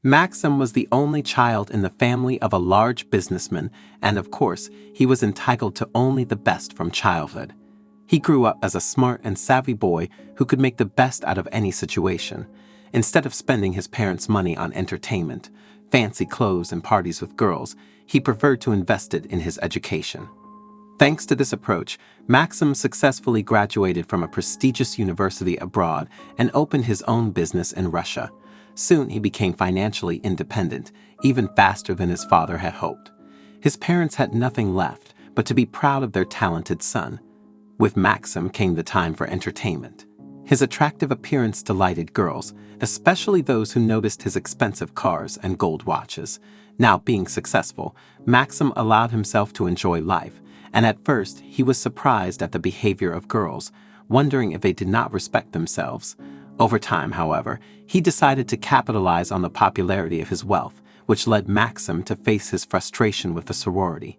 Maxim was the only child in the family of a large businessman, and of course, he was entitled to only the best from childhood. He grew up as a smart and savvy boy who could make the best out of any situation. Instead of spending his parents' money on entertainment, fancy clothes, and parties with girls, he preferred to invest it in his education. Thanks to this approach, Maxim successfully graduated from a prestigious university abroad and opened his own business in Russia. Soon he became financially independent, even faster than his father had hoped. His parents had nothing left but to be proud of their talented son. With Maxim came the time for entertainment. His attractive appearance delighted girls, especially those who noticed his expensive cars and gold watches. Now being successful, Maxim allowed himself to enjoy life, and at first he was surprised at the behavior of girls, wondering if they did not respect themselves. Over time, however, he decided to capitalize on the popularity of his wealth, which led Maxim to face his frustration with the sorority.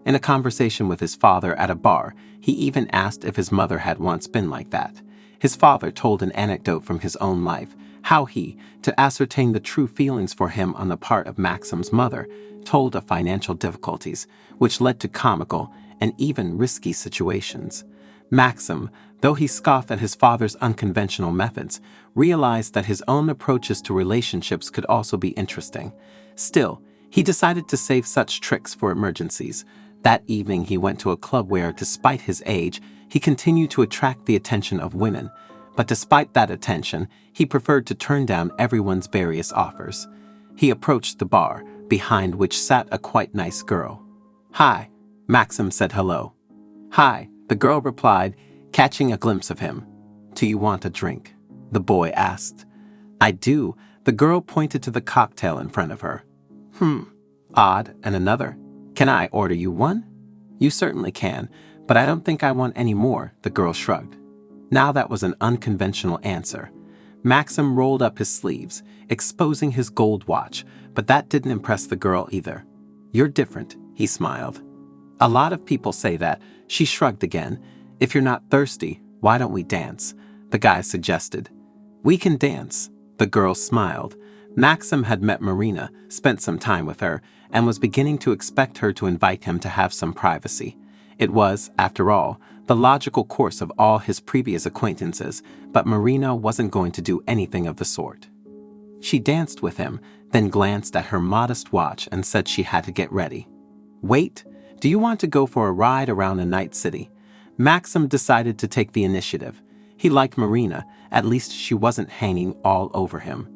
In a conversation with his father at a bar, he even asked if his mother had once been like that. His father told an anecdote from his own life, how he, to ascertain the true feelings for him on the part of Maxim's mother, told of financial difficulties, which led to comical and even risky situations. Maxim, though he scoffed at his father's unconventional methods, realized that his own approaches to relationships could also be interesting. Still, he decided to save such tricks for emergencies. That evening he went to a club where, despite his age, he continued to attract the attention of women. But despite that attention, he preferred to turn down everyone's various offers. He approached the bar, behind which sat a quite nice girl. "Hi," Maxim said hello. "Hi," the girl replied, catching a glimpse of him. "Do you want a drink?" the boy asked. "I do," the girl pointed to the cocktail in front of her. Odd, and another. "Can I order you one?" "You certainly can, but I don't think I want any more," the girl shrugged. Now that was an unconventional answer. Maxim rolled up his sleeves, exposing his gold watch, but that didn't impress the girl either. "You're different," he smiled. "A lot of people say that," she shrugged again. "If you're not thirsty, why don't we dance?" the guy suggested. "We can dance," the girl smiled. Maxim had met Marina, spent some time with her, and was beginning to expect her to invite him to have some privacy. It was, after all, the logical course of all his previous acquaintances, but Marina wasn't going to do anything of the sort. She danced with him, then glanced at her modest watch and said she had to get ready. "Wait, do you want to go for a ride around a night city?" Maxim decided to take the initiative. He liked Marina, at least she wasn't hanging all over him.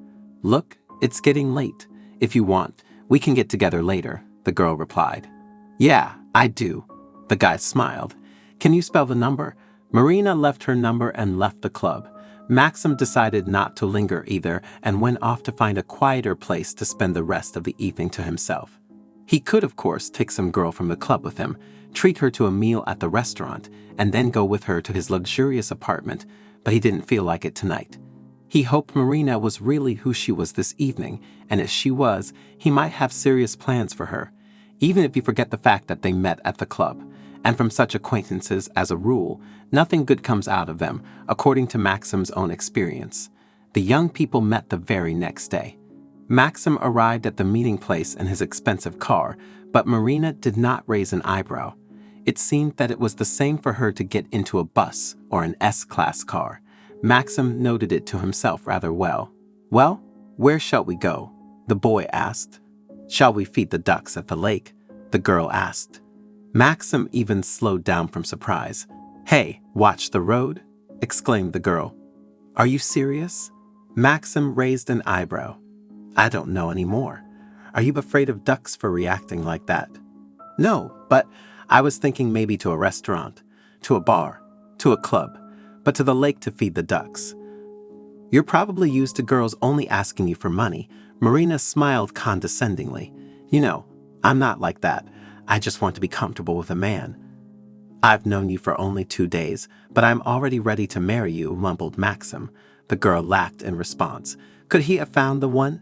"Look, it's getting late. If you want, we can get together later," the girl replied. "Yeah, I do," the guy smiled. "Can you spell the number?" Marina left her number and left the club. Maxim decided not to linger either and went off to find a quieter place to spend the rest of the evening to himself. He could, of course, take some girl from the club with him, treat her to a meal at the restaurant, and then go with her to his luxurious apartment, but he didn't feel like it tonight. He hoped Marina was really who she was this evening, and if she was, he might have serious plans for her, even if you forget the fact that they met at the club. And from such acquaintances, as a rule, nothing good comes out of them, according to Maxim's own experience. The young people met the very next day. Maxim arrived at the meeting place in his expensive car, but Marina did not raise an eyebrow. It seemed that it was the same for her to get into a bus or an S-class car. Maxim noted it to himself rather well. "Well, where shall we go?" the boy asked. "Shall we feed the ducks at the lake?" the girl asked. Maxim even slowed down from surprise. "Hey, watch the road," exclaimed the girl. "Are you serious?" Maxim raised an eyebrow. "I don't know anymore. Are you afraid of ducks for reacting like that?" "No, but I was thinking maybe to a restaurant, to a bar, to a club, but to the lake to feed the ducks." "You're probably used to girls only asking you for money." Marina smiled condescendingly. "You know, I'm not like that. I just want to be comfortable with a man." "I've known you for only 2 days, but I'm already ready to marry you," mumbled Maxim. The girl laughed in response. Could he have found the one?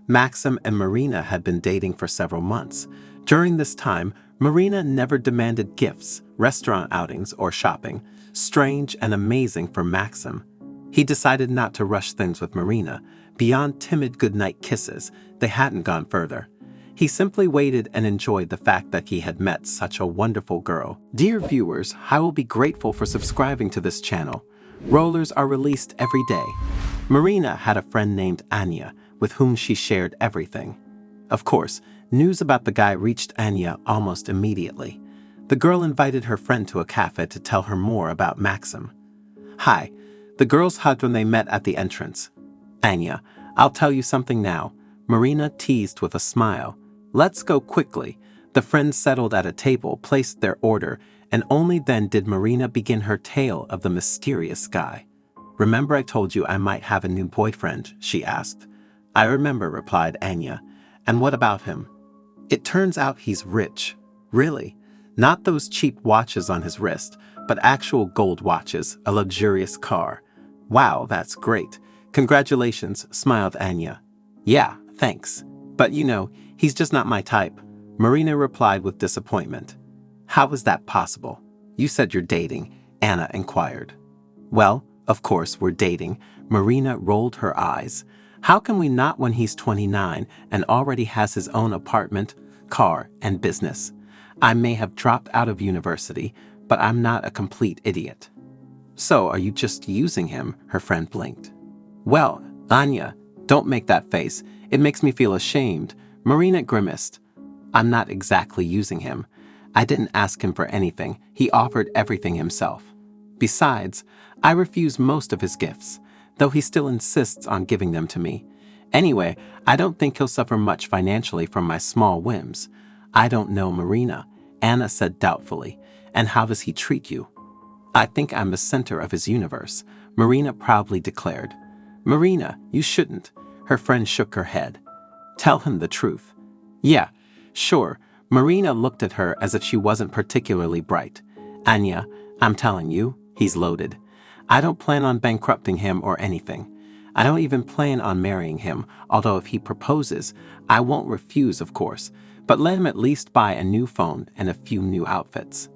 Maxim and Marina had been dating for several months. During this time, Marina never demanded gifts, restaurant outings, or shopping. Strange and amazing for Maxim. He decided not to rush things with Marina, Beyond timid goodnight kisses, they hadn't gone further. He simply waited and enjoyed the fact that he had met such a wonderful girl. Dear viewers, I will be grateful for subscribing to this channel. Rollers are released every day. Marina had a friend named Anya, with whom she shared everything. Of course, news about the guy reached Anya almost immediately. The girl invited her friend to a cafe to tell her more about Maxim. Hi. The girls hugged when they met at the entrance. Anya, I'll tell you something now. Marina teased with a smile. Let's go quickly. The friends settled at a table, placed their order, and only then did Marina begin her tale of the mysterious guy. Remember I told you I might have a new boyfriend, she asked. I remember, replied Anya. And what about him? It turns out he's rich. Really? Not those cheap watches on his wrist, but actual gold watches, a luxurious car. Wow, that's great. Congratulations, smiled Anya. Yeah, thanks. But he's just not my type. Marina replied with disappointment. How is that possible? You said you're dating, Anna inquired. Well, of course we're dating. Marina rolled her eyes. How can we not when he's 29 and already has his own apartment, car, and business? I may have dropped out of university, but I'm not a complete idiot. So are you just using him? Her friend blinked. Well, Anya, don't make that face. It makes me feel ashamed. Marina grimaced. I'm not exactly using him. I didn't ask him for anything. He offered everything himself. Besides, I refuse most of his gifts, though he still insists on giving them to me. Anyway, I don't think he'll suffer much financially from my small whims. I don't know Marina, Anna said doubtfully. And how does he treat you? I think I'm the center of his universe, Marina proudly declared. Marina, you shouldn't. Her friend shook her head. Tell him the truth. Yeah, sure. Marina looked at her as if she wasn't particularly bright. Anya, I'm telling you, he's loaded. I don't plan on bankrupting him or anything. I don't even plan on marrying him, although if he proposes, I won't refuse, of course, but let him at least buy a new phone and a few new outfits.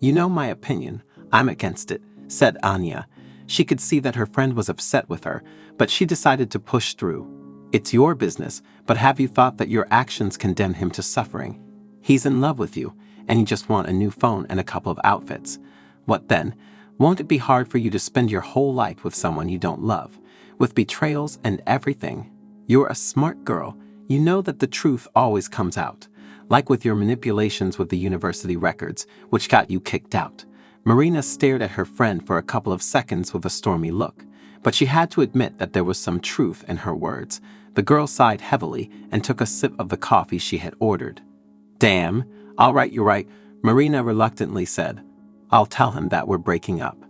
You know my opinion. I'm against it, said Anya. She could see that her friend was upset with her, but she decided to push through. It's your business, but have you thought that your actions condemn him to suffering? He's in love with you, and you just want a new phone and a couple of outfits. What then? Won't it be hard for you to spend your whole life with someone you don't love, with betrayals and everything? You're a smart girl. You know that the truth always comes out, like with your manipulations with the university records, which got you kicked out. Marina stared at her friend for a couple of seconds with a stormy look, but she had to admit that there was some truth in her words. The girl sighed heavily and took a sip of the coffee she had ordered. Damn, all right, you're right, Marina reluctantly said. I'll tell him that we're breaking up.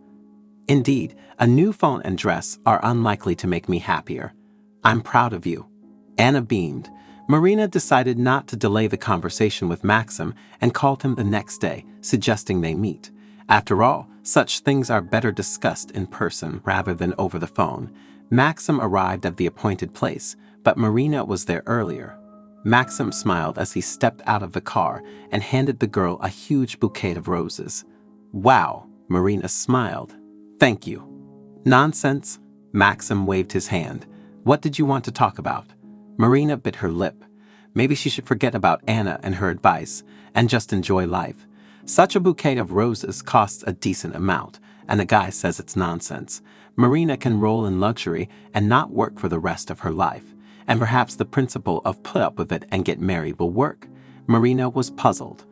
Indeed, a new phone and dress are unlikely to make me happier. I'm proud of you. Anna beamed. Marina decided not to delay the conversation with Maxim and called him the next day, suggesting they meet. After all, such things are better discussed in person rather than over the phone. Maxim arrived at the appointed place, but Marina was there earlier. Maxim smiled as he stepped out of the car and handed the girl a huge bouquet of roses. Wow, Marina smiled. Thank you. Nonsense. Maxim waved his hand. What did you want to talk about? Marina bit her lip. Maybe she should forget about Anna and her advice and just enjoy life. Such a bouquet of roses costs a decent amount, and the guy says it's nonsense. Marina can roll in luxury and not work for the rest of her life, and perhaps the principle of put up with it and get married will work. Marina was puzzled.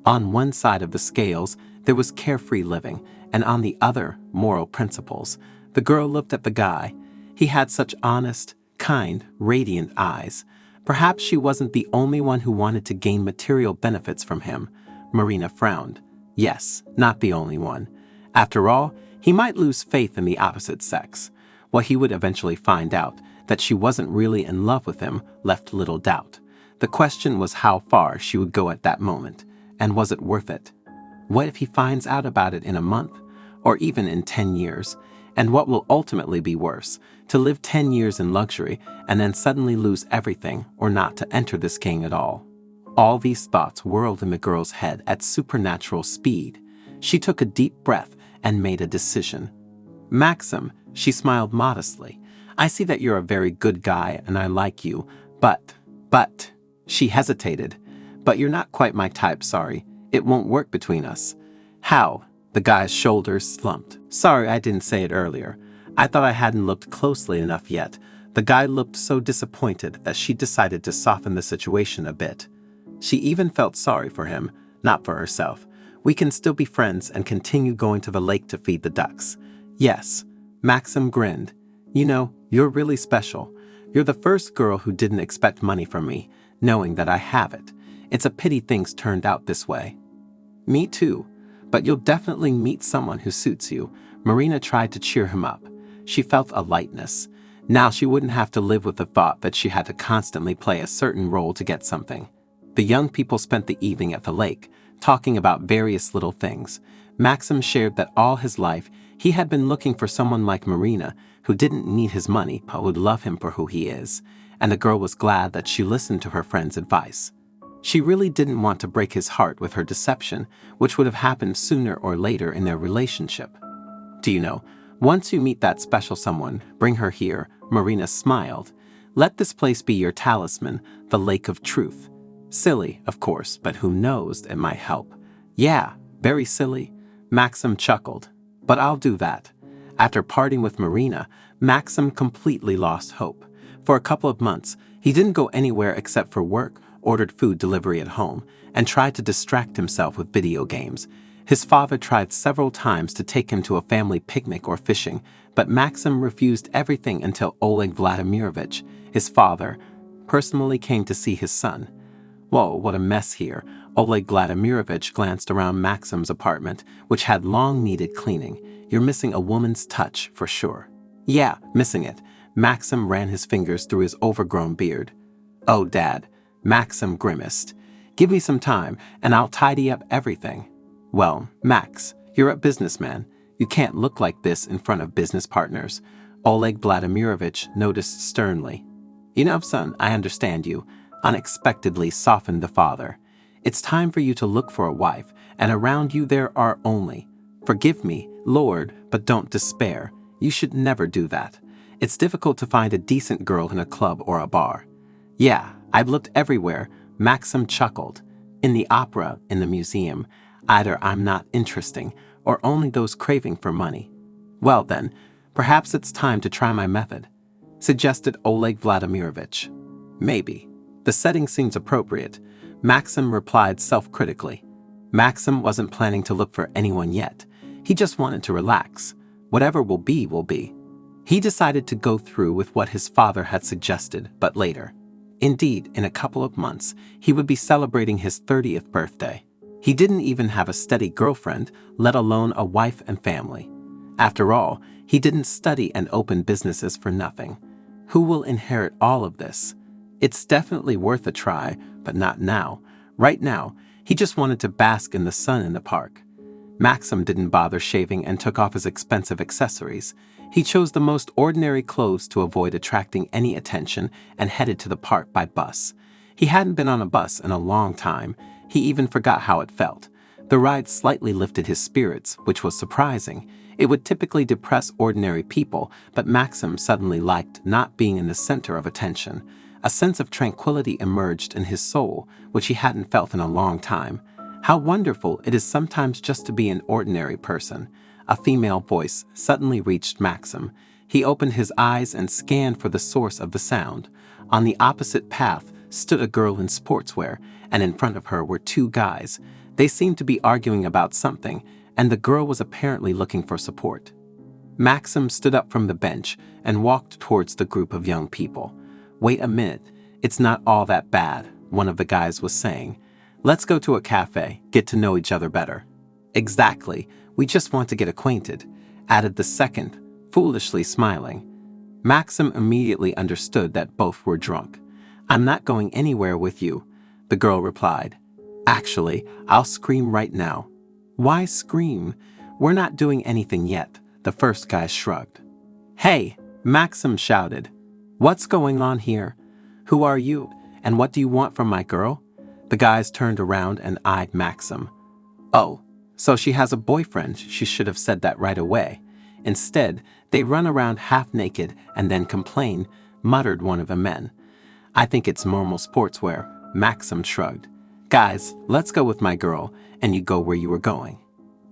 On one side of the scales, there was carefree living, and on the other, moral principles. The girl looked at the guy. He had such honest, kind, radiant eyes. Perhaps she wasn't the only one who wanted to gain material benefits from him. Marina frowned. Yes, not the only one. After all, he might lose faith in the opposite sex. What he would eventually find out, that she wasn't really in love with him, left little doubt. The question was how far she would go at that moment, and was it worth it? What if he finds out about it in a month, or even in 10 years? And what will ultimately be worse, to live 10 years in luxury and then suddenly lose everything, or not to enter this gang at all? All these thoughts whirled in the girl's head at supernatural speed. She took a deep breath and made a decision. Maxim, she smiled modestly. I see that you're a very good guy and I like you, but, she hesitated. But you're not quite my type, sorry. It won't work between us. How? The guy's shoulders slumped. Sorry I didn't say it earlier. I thought I hadn't looked closely enough yet. The guy looked so disappointed that she decided to soften the situation a bit. She even felt sorry for him, not for herself. We can still be friends and continue going to the lake to feed the ducks. Yes. Maxim grinned. You know, you're really special. You're the first girl who didn't expect money from me, knowing that I have it. It's a pity things turned out this way. Me too. But you'll definitely meet someone who suits you. Marina tried to cheer him up. She felt a lightness. Now she wouldn't have to live with the thought that she had to constantly play a certain role to get something. The young people spent the evening at the lake, talking about various little things. Maxim shared that all his life he had been looking for someone like Marina who didn't need his money but would love him for who he is, and the girl was glad that she listened to her friend's advice. She really didn't want to break his heart with her deception, which would have happened sooner or later in their relationship. Do you know, once you meet that special someone, bring her here, Marina smiled. Let this place be your talisman, the lake of truth. Silly, of course, but who knows, it might help. Yeah, very silly. Maxim chuckled. But I'll do that. After parting with Marina, Maxim completely lost hope. For a couple of months, he didn't go anywhere except for work, ordered food delivery at home, and tried to distract himself with video games. His father tried several times to take him to a family picnic or fishing, but Maxim refused everything until Oleg Vladimirovich, his father, personally came to see his son. Whoa, what a mess here. Oleg Vladimirovich glanced around Maxim's apartment, which had long needed cleaning. You're missing a woman's touch, for sure. Yeah, missing it. Maxim ran his fingers through his overgrown beard. Oh, Dad. Maxim grimaced. Give me some time, and I'll tidy up everything. Well, Max, you're a businessman. You can't look like this in front of business partners. Oleg Vladimirovich noticed sternly. You know, son, I understand you. Unexpectedly softened the father. It's time for you to look for a wife, and around you there are only. Forgive me, Lord, but don't despair. You should never do that. It's difficult to find a decent girl in a club or a bar. Yeah, I've looked everywhere. Maxim chuckled. In the opera, in the museum. Either I'm not interesting, or only those craving for money. Well then, perhaps it's time to try my method, suggested Oleg Vladimirovich. Maybe. The setting seems appropriate. Maxim replied self-critically. Maxim wasn't planning to look for anyone yet. He just wanted to relax. Whatever will be, will be. He decided to go through with what his father had suggested, but later. Indeed, in a couple of months, he would be celebrating his 30th birthday. He didn't even have a steady girlfriend, let alone a wife and family. After all, he didn't study and open businesses for nothing. Who will inherit all of this? It's definitely worth a try, but not now. Right now, he just wanted to bask in the sun in the park. Maxim didn't bother shaving and took off his expensive accessories. He chose the most ordinary clothes to avoid attracting any attention and headed to the park by bus. He hadn't been on a bus in a long time. He even forgot how it felt. The ride slightly lifted his spirits, which was surprising. It would typically depress ordinary people, but Maxim suddenly liked not being in the center of attention. A sense of tranquility emerged in his soul, which he hadn't felt in a long time. How wonderful it is sometimes just to be an ordinary person. A female voice suddenly reached Maxim. He opened his eyes and scanned for the source of the sound. On the opposite path stood a girl in sportswear, and in front of her were two guys. They seemed to be arguing about something, and the girl was apparently looking for support. Maxim stood up from the bench and walked towards the group of young people. Wait a minute, it's not all that bad, one of the guys was saying. Let's go to a cafe, get to know each other better. Exactly, we just want to get acquainted, added the second, foolishly smiling. Maxim immediately understood that both were drunk. I'm not going anywhere with you, the girl replied. Actually, I'll scream right now. Why scream? We're not doing anything yet, the first guy shrugged. Hey, Maxim shouted. What's going on here? Who are you, and what do you want from my girl? The guys turned around and eyed Maxim. Oh, so she has a boyfriend. She should have said that right away. Instead, They run around half naked and then complain, muttered one of the men. I think it's normal sportswear, Maxim shrugged. Guys, let's go with my girl, and you go where you were going.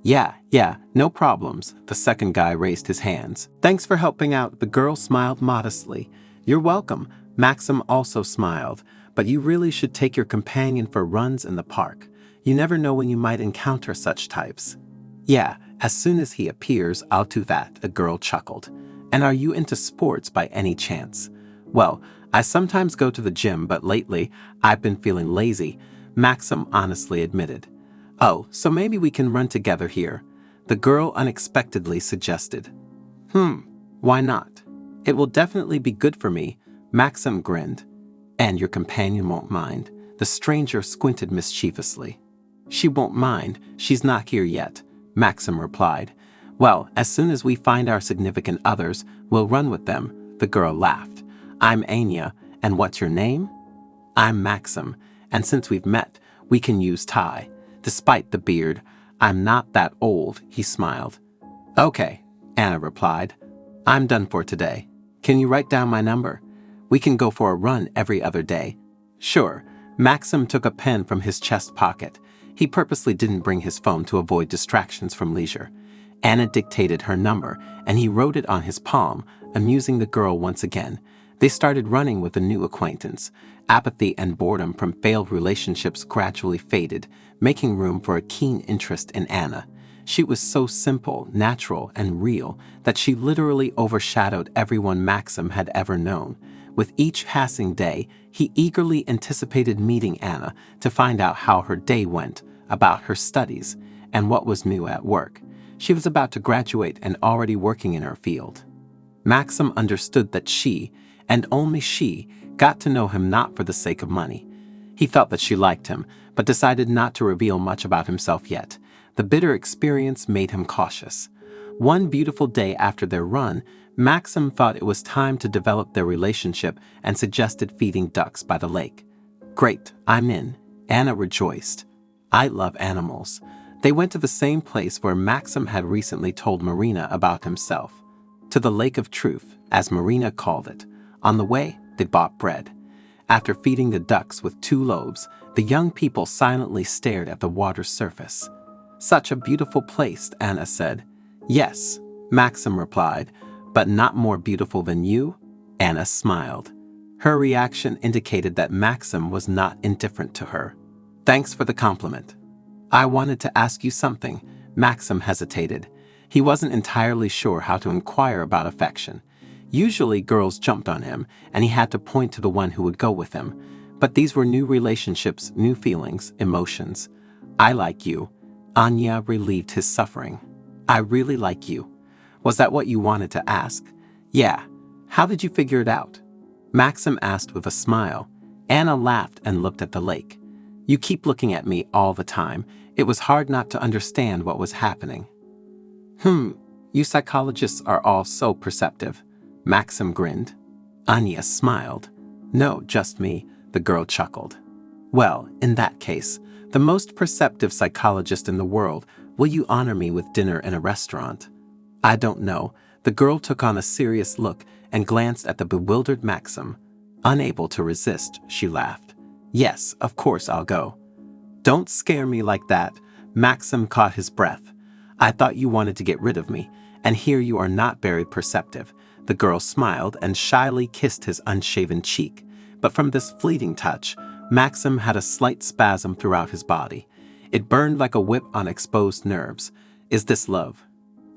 Yeah, no problems, the second guy raised his hands. Thanks for helping out, the girl smiled modestly. You're welcome, Maxim also smiled, but you really should take your companion for runs in the park. You never know when you might encounter such types. Yeah, as soon as he appears, I'll do that, the girl chuckled. And are you into sports by any chance? Well, I sometimes go to the gym, but lately, I've been feeling lazy, Maxim honestly admitted. Oh, so maybe we can run together here, the girl unexpectedly suggested. Why not? It will definitely be good for me, Maxim grinned. And your companion won't mind, the stranger squinted mischievously. She won't mind, she's not here yet, Maxim replied. Well, as soon as we find our significant others, we'll run with them, the girl laughed. I'm Anya, and what's your name? I'm Maxim, and since we've met, we can use Ty. Despite the beard, I'm not that old, he smiled. Okay, Anna replied. I'm done for today. Can you write down my number? We can go for a run every other day. Sure, Maxim took a pen from his chest pocket. He purposely didn't bring his phone to avoid distractions from leisure. Anna dictated her number, and he wrote it on his palm, amusing the girl once again. They started running with a new acquaintance. Apathy and boredom from failed relationships gradually faded, making room for a keen interest in Anna. She was so simple, natural, and real that she literally overshadowed everyone Maxim had ever known. With each passing day, he eagerly anticipated meeting Anna to find out how her day went, about her studies, and what was new at work. She was about to graduate and already working in her field. Maxim understood that she, and only she, got to know him not for the sake of money. He felt that she liked him, but decided not to reveal much about himself yet. The bitter experience made him cautious. One beautiful day after their run, Maxim thought it was time to develop their relationship and suggested feeding ducks by the lake. Great, I'm in, Anna rejoiced. I love animals. They went to the same place where Maxim had recently told Marina about himself. To the Lake of Truth, as Marina called it. On the way, they bought bread. After feeding the ducks with 2 loaves, the young people silently stared at the water's surface. Such a beautiful place, Anna said. Yes, Maxim replied, but not more beautiful than you? Anna smiled. Her reaction indicated that Maxim was not indifferent to her. Thanks for the compliment. I wanted to ask you something, Maxim hesitated. He wasn't entirely sure how to inquire about affection. Usually girls jumped on him, and he had to point to the one who would go with him. But these were new relationships, new feelings, emotions. I like you. Anya relieved his suffering. I really like you. Was that what you wanted to ask? Yeah. How did you figure it out? Maxim asked with a smile. Anna laughed and looked at the lake. You keep looking at me all the time. It was hard not to understand what was happening. You psychologists are all so perceptive. Maxim grinned. Anya smiled. No, just me, the girl chuckled. Well, in that case, the most perceptive psychologist in the world, will you honor me with dinner in a restaurant? I don't know. The girl took on a serious look and glanced at the bewildered Maxim. Unable to resist, she laughed. Yes, of course I'll go. Don't scare me like that. Maxim caught his breath. I thought you wanted to get rid of me, and here you are not very perceptive. The girl smiled and shyly kissed his unshaven cheek. But from this fleeting touch, Maxim had a slight spasm throughout his body. It burned like a whip on exposed nerves. Is this love?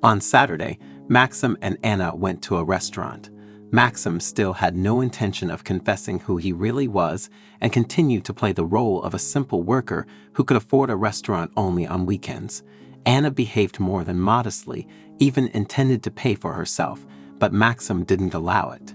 On Saturday, Maxim and Anna went to a restaurant. Maxim still had no intention of confessing who he really was and continued to play the role of a simple worker who could afford a restaurant only on weekends. Anna behaved more than modestly, even intended to pay for herself, but Maxim didn't allow it.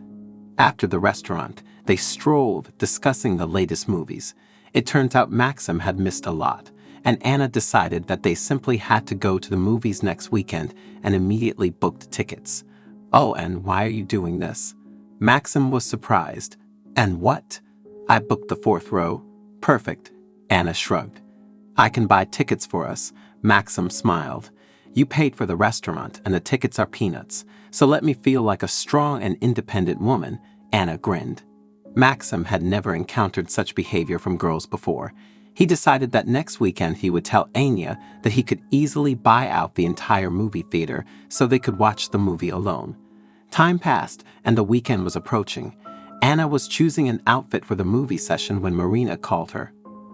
After the restaurant, they strolled, discussing the latest movies. It turns out Maxim had missed a lot, and Anna decided that they simply had to go to the movies next weekend and immediately booked tickets. Oh, and why are you doing this? Maxim was surprised. And what? I booked the 4th row. Perfect, Anna shrugged. I can buy tickets for us, Maxim smiled. You paid for the restaurant and the tickets are peanuts, so let me feel like a strong and independent woman, Anna grinned. Maxim had never encountered such behavior from girls before. He decided that next weekend he would tell Anya that he could easily buy out the entire movie theater so they could watch the movie alone. Time passed and the weekend was approaching. Anna was choosing an outfit for the movie session when Marina called her.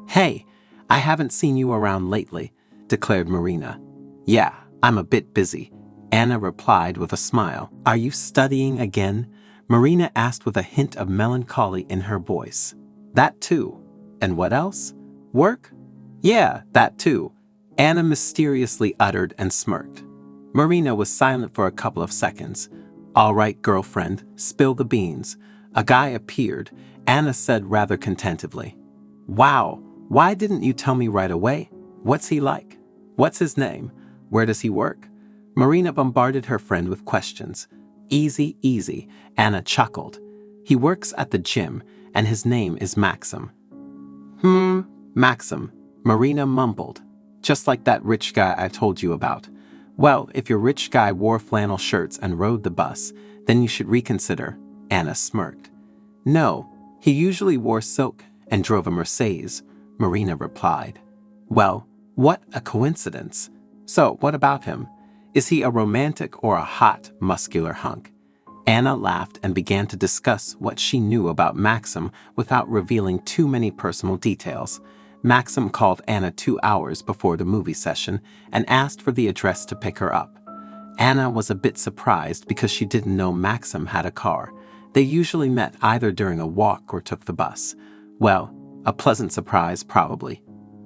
"Hey, I haven't seen you around lately," declared Marina. "Yeah, I'm a bit busy," Anna replied with a smile. "Are you studying again?" Marina asked with a hint of melancholy in her voice. "That too. And what else? Work?" "Yeah, that too," Anna mysteriously uttered and smirked. Marina was silent for a couple of seconds. "All right, girlfriend, spill the beans." A guy appeared, Anna said rather contentedly. "Wow, why didn't you tell me right away? What's he like? What's his name? Where does he work?" Marina bombarded her friend with questions. "Easy, easy," Anna chuckled. "He works at the gym, and his name is Maxim." Maxim," Marina mumbled. "Just like that rich guy I told you about. Well, if your rich guy wore flannel shirts and rode the bus, then you should reconsider," Anna smirked. "No, he usually wore silk and drove a Mercedes," Marina replied. "Well, what a coincidence. So, what about him? Is he a romantic or a hot, muscular hunk?" Anna laughed and began to discuss what she knew about Maxim without revealing too many personal details. Maxim called Anna 2 hours before the movie session and asked for the address to pick her up. Anna was a bit surprised because she didn't know Maxim had a car. They usually met either during a walk or took the bus. Well, a pleasant surprise probably.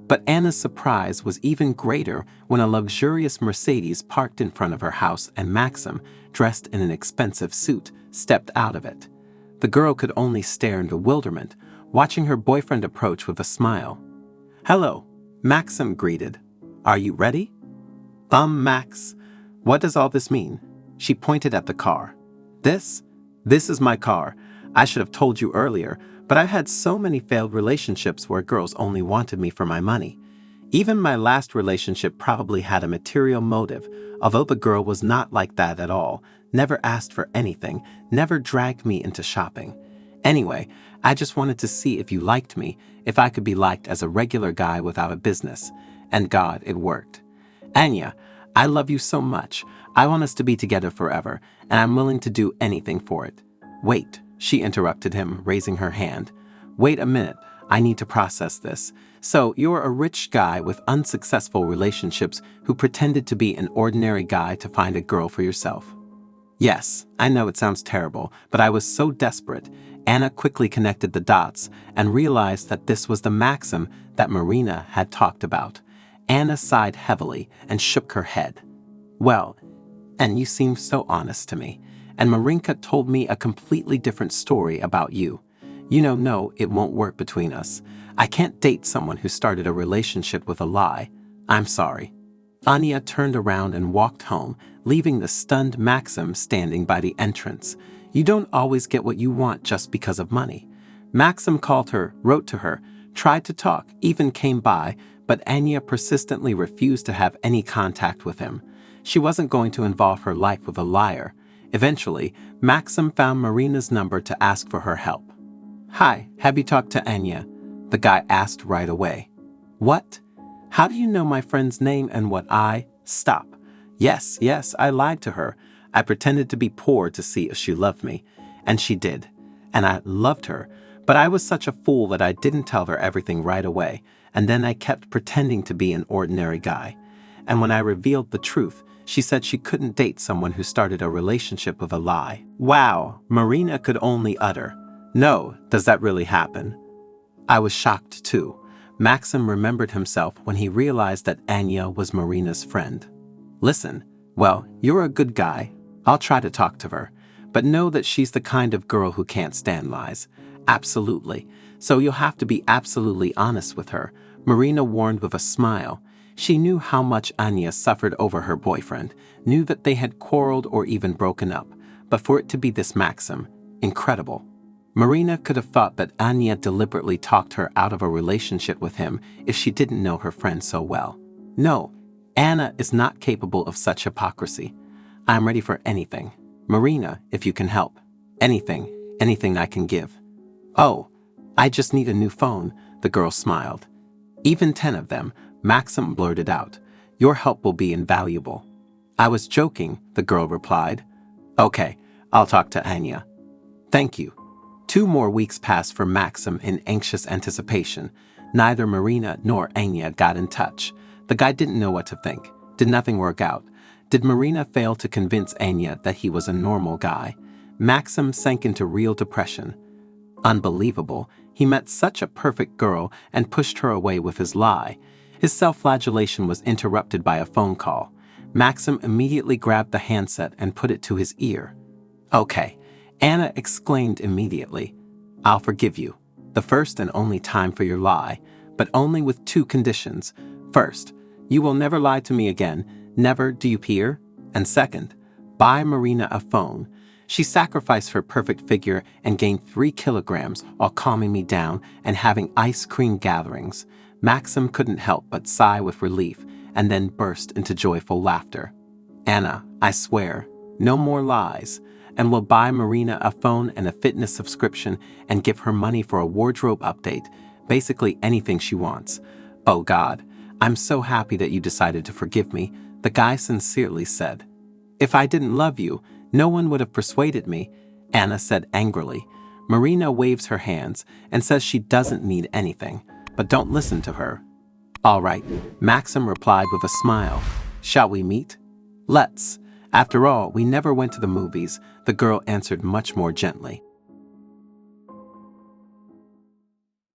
But Anna's surprise was even greater when a luxurious Mercedes parked in front of her house and Maxim, dressed in an expensive suit, stepped out of it. The girl could only stare in bewilderment, watching her boyfriend approach with a smile. "Hello," Maxim greeted. "Are you ready?" Max, what does all this mean?" She pointed at the car. This is my car. I should have told you earlier, but I've had so many failed relationships where girls only wanted me for my money. Even my last relationship probably had a material motive, although the girl was not like that at all, never asked for anything, never dragged me into shopping. Anyway, I just wanted to see if you liked me, if I could be liked as a regular guy without a business. And God, it worked. "Anya, I love you so much. I want us to be together forever, and I'm willing to do anything for it." "Wait," she interrupted him, raising her hand. "Wait a minute. I need to process this. So you're a rich guy with unsuccessful relationships who pretended to be an ordinary guy to find a girl for yourself." "Yes, I know it sounds terrible, but I was so desperate." Anna quickly connected the dots and realized that this was the Maxim that Marina had talked about. Anna sighed heavily and shook her head. "Well, and you seem so honest to me. And Marinka told me a completely different story about you. No, it won't work between us. I can't date someone who started a relationship with a lie. I'm sorry." Anya turned around and walked home, leaving the stunned Maxim standing by the entrance. You don't always get what you want just because of money. Maxim called her, wrote to her, tried to talk, even came by, but Anya persistently refused to have any contact with him. She wasn't going to involve her life with a liar. Eventually, Maxim found Marina's number to ask for her help. "Hi, have you talked to Anya?" the guy asked right away. "What? How do you know my friend's name and what I—" "Stop. Yes, I lied to her. I pretended to be poor to see if she loved me. And she did. And I loved her. But I was such a fool that I didn't tell her everything right away. And then I kept pretending to be an ordinary guy. And when I revealed the truth, she said she couldn't date someone who started a relationship with a lie." Wow, Marina could only utter, "No, does that really happen?" I was shocked too. Maxim remembered himself when he realized that Anya was Marina's friend. "Listen, well, you're a good guy. I'll try to talk to her. But know that she's the kind of girl who can't stand lies. Absolutely. So you'll have to be absolutely honest with her," Marina warned with a smile. She knew how much Anya suffered over her boyfriend, knew that they had quarreled or even broken up. But for it to be this Maxim, incredible. Marina could have thought that Anya deliberately talked her out of a relationship with him if she didn't know her friend so well. No, Anna is not capable of such hypocrisy. I am ready for anything. Marina, if you can help. Anything I can give. Oh, I just need a new phone, the girl smiled. Even 10 of them, Maxim blurted out. Your help will be invaluable. I was joking, the girl replied. Okay, I'll talk to Anya. Thank you. 2 more weeks passed for Maxim in anxious anticipation. Neither Marina nor Anya got in touch. The guy didn't know what to think. Did nothing work out? Did Marina fail to convince Anya that he was a normal guy? Maxim sank into real depression. Unbelievable. He met such a perfect girl and pushed her away with his lie. His self-flagellation was interrupted by a phone call. Maxim immediately grabbed the handset and put it to his ear. Okay, Anna exclaimed immediately. I'll forgive you. The first and only time for your lie, but only with 2 conditions. First, you will never lie to me again. Never, do you hear? And second, buy Marina a phone. She sacrificed her perfect figure and gained 3 kilograms while calming me down and having ice cream gatherings. Maxim couldn't help but sigh with relief and then burst into joyful laughter. Anna, I swear, no more lies, and will buy Marina a phone and a fitness subscription and give her money for a wardrobe update, basically anything she wants. Oh God, I'm so happy that you decided to forgive me, the guy sincerely said. If I didn't love you, no one would have persuaded me, Anna said angrily. Marina waves her hands and says she doesn't need anything, but don't listen to her. All right, Maxim replied with a smile. Shall we meet? Let's. After all, we never went to the movies, the girl answered much more gently.